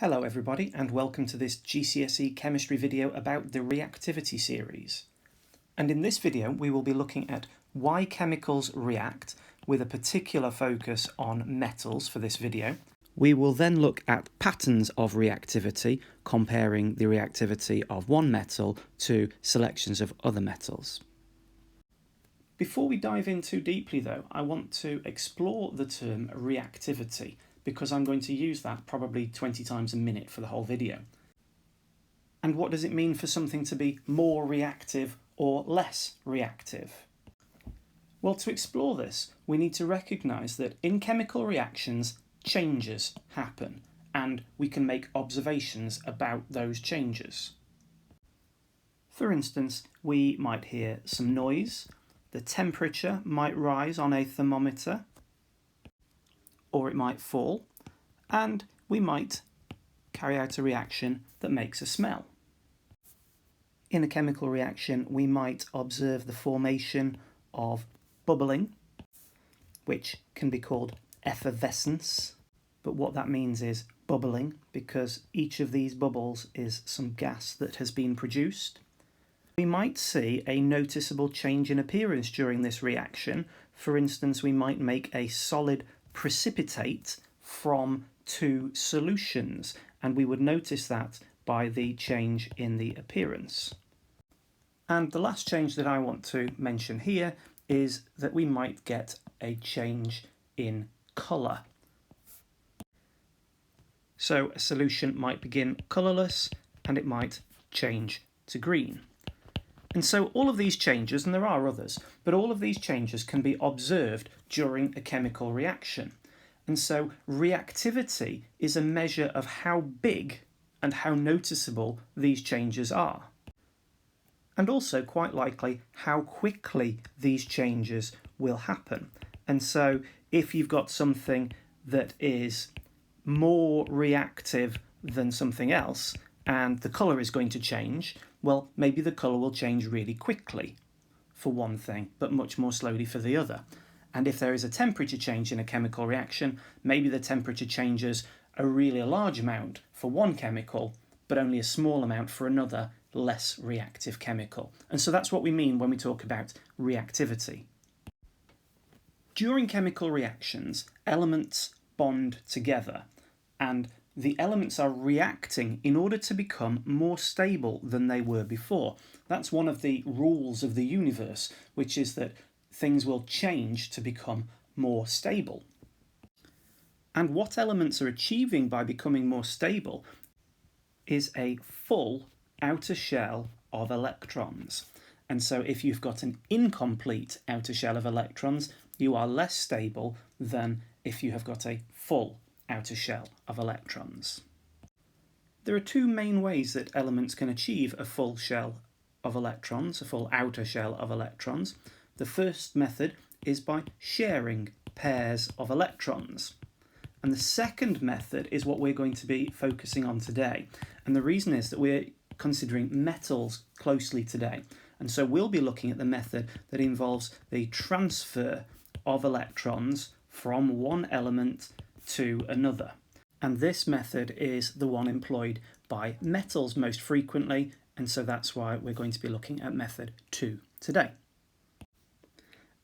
Hello everybody and welcome to this GCSE chemistry video about the reactivity series. And in this video we will be looking at why chemicals react with a particular focus on metals for this video. We will then look at patterns of reactivity, comparing the reactivity of one metal to selections of other metals. Before we dive in too deeply though, I want to explore the term reactivity, because I'm going to use that probably 20 times a minute for the whole video. And what does it mean for something to be more reactive or less reactive? Well, to explore this, we need to recognise that in chemical reactions, changes happen, and we can make observations about those changes. For instance, we might hear some noise, the temperature might rise on a thermometer, or it might fall, and we might carry out a reaction that makes a smell. In a chemical reaction, we might observe the formation of bubbling, which can be called effervescence, but what that means is bubbling, because each of these bubbles is some gas that has been produced. We might see a noticeable change in appearance during this reaction. For instance, we might make a solid precipitate from two solutions, and we would notice that by the change in the appearance. And the last change that I want to mention here is that we might get a change in colour. So a solution might begin colourless and it might change to green. And so all of these changes, and there are others, but all of these changes can be observed during a chemical reaction. And so reactivity is a measure of how big and how noticeable these changes are. And also, quite likely, how quickly these changes will happen. And so if you've got something that is more reactive than something else, and the colour is going to change, well, maybe the colour will change really quickly for one thing, but much more slowly for the other. And if there is a temperature change in a chemical reaction, maybe the temperature changes a really large amount for one chemical, but only a small amount for another, less reactive chemical. And so that's what we mean when we talk about reactivity. During chemical reactions, elements bond together, and the elements are reacting in order to become more stable than they were before. That's one of the rules of the universe, which is that things will change to become more stable. And what elements are achieving by becoming more stable is a full outer shell of electrons. And so if you've got an incomplete outer shell of electrons, you are less stable than if you have got a full outer shell of electrons. There are two main ways that elements can achieve a full shell of electrons, a full outer shell of electrons. The first method is by sharing pairs of electrons. And the second method is what we're going to be focusing on today. And the reason is that we're considering metals closely today. And so we'll be looking at the method that involves the transfer of electrons from one element to another. And this method is the one employed by metals most frequently, and so that's why we're going to be looking at method 2 today.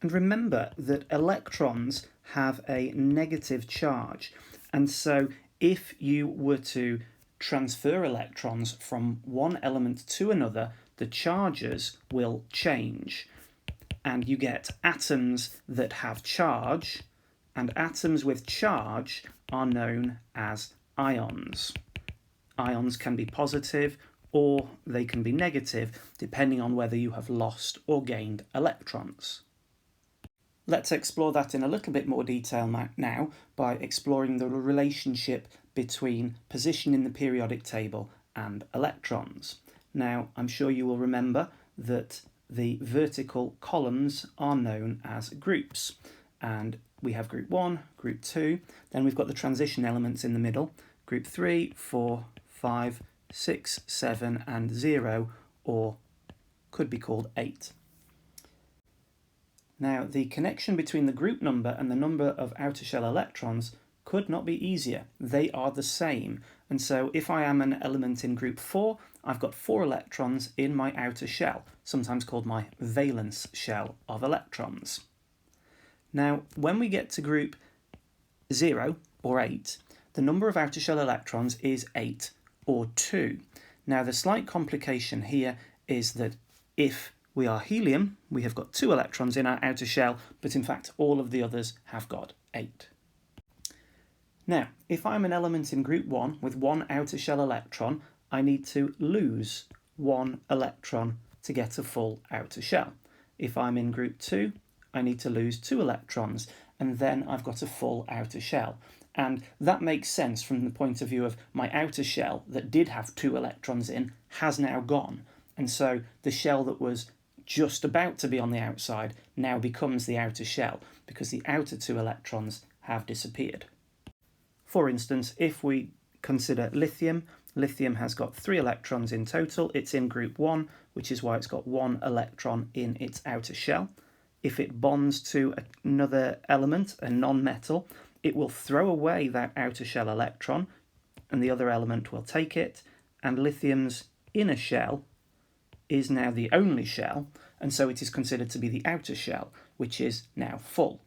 And remember that electrons have a negative charge, and so if you were to transfer electrons from one element to another, the charges will change, and you get atoms that have charge, and atoms with charge are known as ions. Ions can be positive or they can be negative, depending on whether you have lost or gained electrons. Let's explore that in a little bit more detail now by exploring the relationship between position in the periodic table and electrons. Now, I'm sure you will remember that the vertical columns are known as groups, and we have group 1, group 2, then we've got the transition elements in the middle, group 3, 4, 5, 6, 7 and 0, or could be called 8. Now the connection between the group number and the number of outer shell electrons could not be easier. They are the same. And so if I am an element in group 4, I've got 4 electrons in my outer shell, sometimes called my valence shell of electrons. Now, when we get to group 0 or 8, the number of outer shell electrons is 8 or 2. Now, the slight complication here is that if we are helium, we have got 2 electrons in our outer shell, but in fact all of the others have got 8. Now, if I'm an element in group 1 with 1 outer shell electron, I need to lose 1 electron to get a full outer shell. If I'm in group 2, I need to lose 2 electrons, and then I've got a full outer shell. And that makes sense from the point of view of my outer shell that did have 2 electrons in has now gone. And so the shell that was just about to be on the outside now becomes the outer shell because the outer 2 electrons have disappeared. For instance, if we consider lithium, lithium has got 3 electrons in total. It's in group 1, which is why it's got 1 electron in its outer shell. If it bonds to another element, a non-metal, it will throw away that outer shell electron and the other element will take it, and lithium's inner shell is now the only shell, and so it is considered to be the outer shell, which is now full.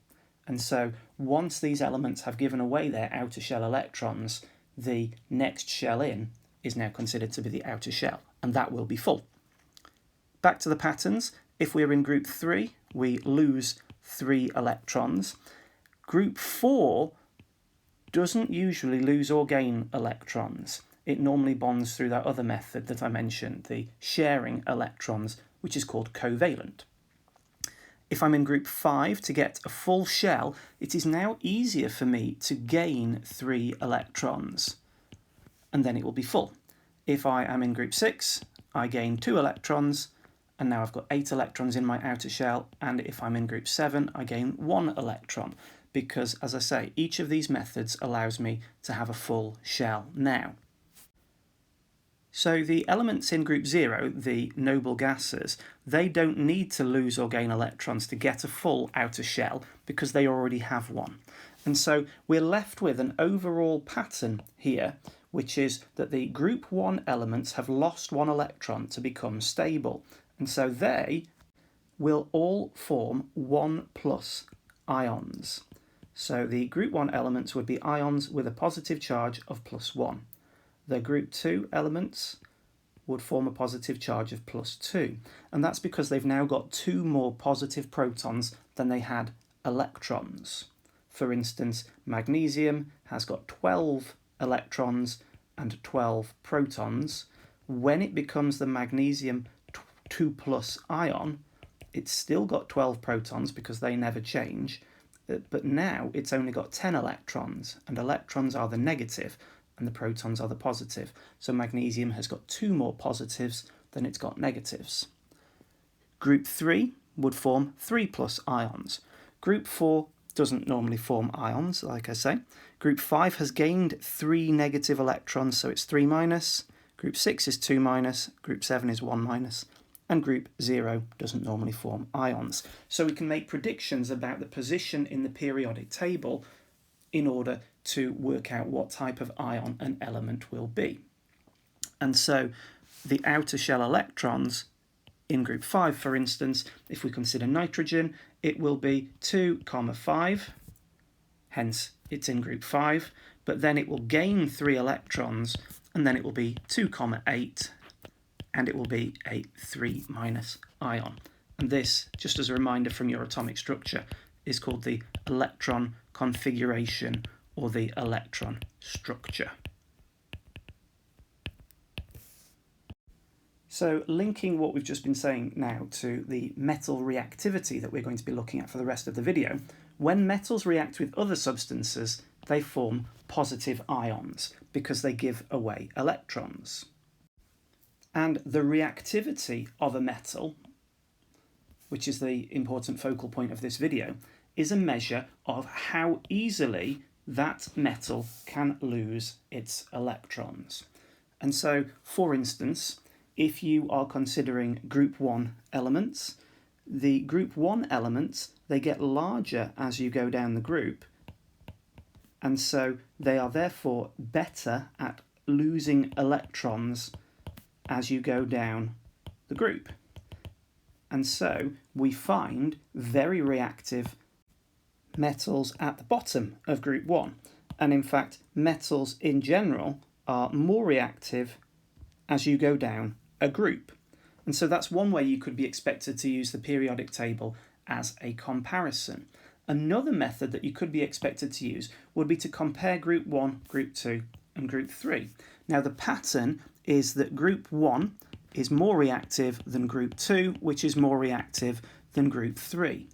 And so once these elements have given away their outer shell electrons, the next shell in is now considered to be the outer shell, and that will be full. Back to the patterns. If we're in group 3, we lose 3 electrons. Group 4 doesn't usually lose or gain electrons. It normally bonds through that other method that I mentioned, the sharing electrons, which is called covalent. If I'm in group 5, to get a full shell, it is now easier for me to gain 3 electrons, and then it will be full. If I am in group 6, I gain 2 electrons, and now I've got 8 electrons in my outer shell, and if I'm in group 7, I gain 1 electron, because, as I say, each of these methods allows me to have a full shell now. So the elements in group 0, the noble gases, they don't need to lose or gain electrons to get a full outer shell because they already have one. And so we're left with an overall pattern here, which is that the group 1 elements have lost 1 electron to become stable. And so they will all form 1+ ions. So the group 1 elements would be ions with a positive charge of +1. The group 2 elements would form a positive charge of +2, and that's because they've now got 2 more positive protons than they had electrons. For instance, magnesium has got 12 electrons and 12 protons. When it becomes the magnesium 2+ ion, it's still got 12 protons because they never change, but now it's only got 10 electrons, and electrons are the negative and the protons are the positive. So magnesium has got 2 more positives than it's got negatives. Group 3 would form 3+ ions. Group 4 doesn't normally form ions, like I say. Group 5 has gained 3 negative electrons, so it's 3-. Group 6 is 2-. Group 7 is 1-. And group 0 doesn't normally form ions. So we can make predictions about the position in the periodic table in order to work out what type of ion an element will be. And so the outer shell electrons in group 5, for instance, if we consider nitrogen, it will be 2,5, hence it's in group 5, but then it will gain 3 electrons, and then it will be 2,8, and it will be a 3- ion. And this, just as a reminder from your atomic structure, is called the electron configuration or the electron structure. So linking what we've just been saying now to the metal reactivity that we're going to be looking at for the rest of the video, when metals react with other substances, they form positive ions because they give away electrons. And the reactivity of a metal, which is the important focal point of this video, is a measure of how easily that metal can lose its electrons. And so, for instance, if you are considering group 1 elements, the group 1 elements, they get larger as you go down the group, and so they are therefore better at losing electrons as you go down the group. And so we find very reactive metals at the bottom of group 1. And in fact, metals in general are more reactive as you go down a group. And so that's one way you could be expected to use the periodic table as a comparison. Another method that you could be expected to use would be to compare group 1, group 2 and group 3. Now the pattern is that group 1 is more reactive than group 2, which is more reactive than group 3.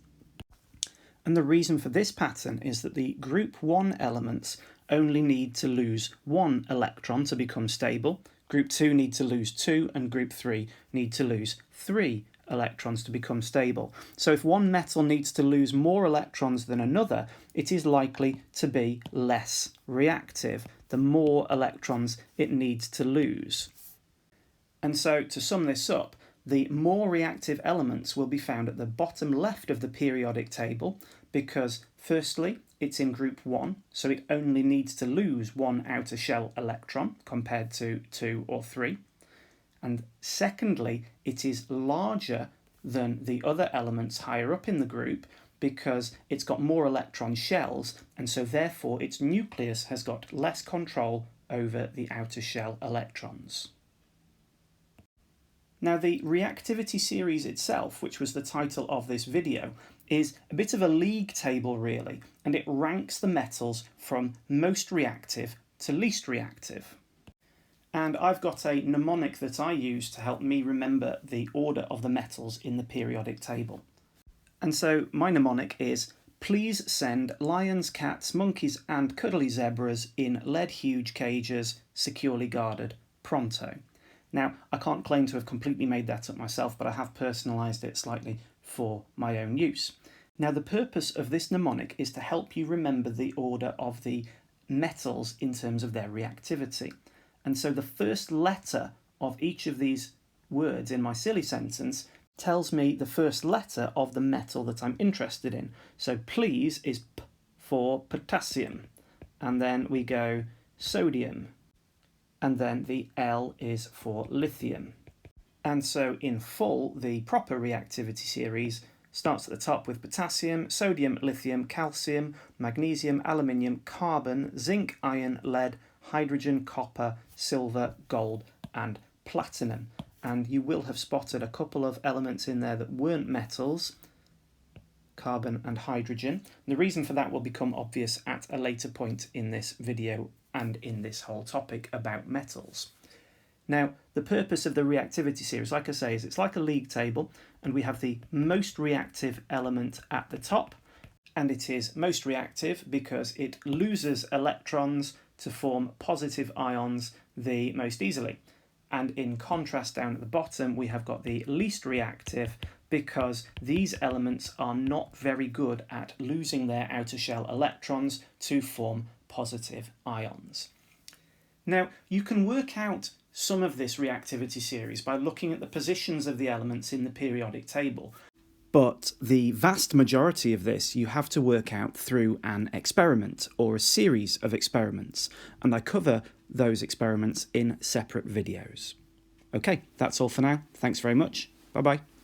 And the reason for this pattern is that the group 1 elements only need to lose 1 electron to become stable, group 2 need to lose 2, and group 3 need to lose 3 electrons to become stable. So if one metal needs to lose more electrons than another, it is likely to be less reactive, the more electrons it needs to lose. And so to sum this up, the more reactive elements will be found at the bottom left of the periodic table because firstly, it's in group 1, so it only needs to lose 1 outer shell electron compared to 2 or 3. And secondly, it is larger than the other elements higher up in the group because it's got more electron shells, and so therefore its nucleus has got less control over the outer shell electrons. Now the reactivity series itself, which was the title of this video, is a bit of a league table really, and it ranks the metals from most reactive to least reactive. And I've got a mnemonic that I use to help me remember the order of the metals in the periodic table. And so my mnemonic is, please send lions, cats, monkeys and cuddly zebras in lead-huge cages, securely guarded, pronto. Now, I can't claim to have completely made that up myself, but I have personalised it slightly for my own use. Now, the purpose of this mnemonic is to help you remember the order of the metals in terms of their reactivity. And so the first letter of each of these words in my silly sentence tells me the first letter of the metal that I'm interested in. So please is P for potassium, and then we go sodium, and then the L is for lithium. And so in full, the proper reactivity series starts at the top with potassium, sodium, lithium, calcium, magnesium, aluminium, carbon, zinc, iron, lead, hydrogen, copper, silver, gold and platinum. And you will have spotted a couple of elements in there that weren't metals, carbon and hydrogen. And the reason for that will become obvious at a later point in this video and in this whole topic about metals. Now, the purpose of the reactivity series, like I say, is it's like a league table, and we have the most reactive element at the top, and it is most reactive because it loses electrons to form positive ions the most easily. And in contrast, down at the bottom, we have got the least reactive because these elements are not very good at losing their outer shell electrons to form positive ions. Now, you can work out some of this reactivity series by looking at the positions of the elements in the periodic table, but the vast majority of this you have to work out through an experiment or a series of experiments, and I cover those experiments in separate videos. Okay, that's all for now. Thanks very much. Bye-bye.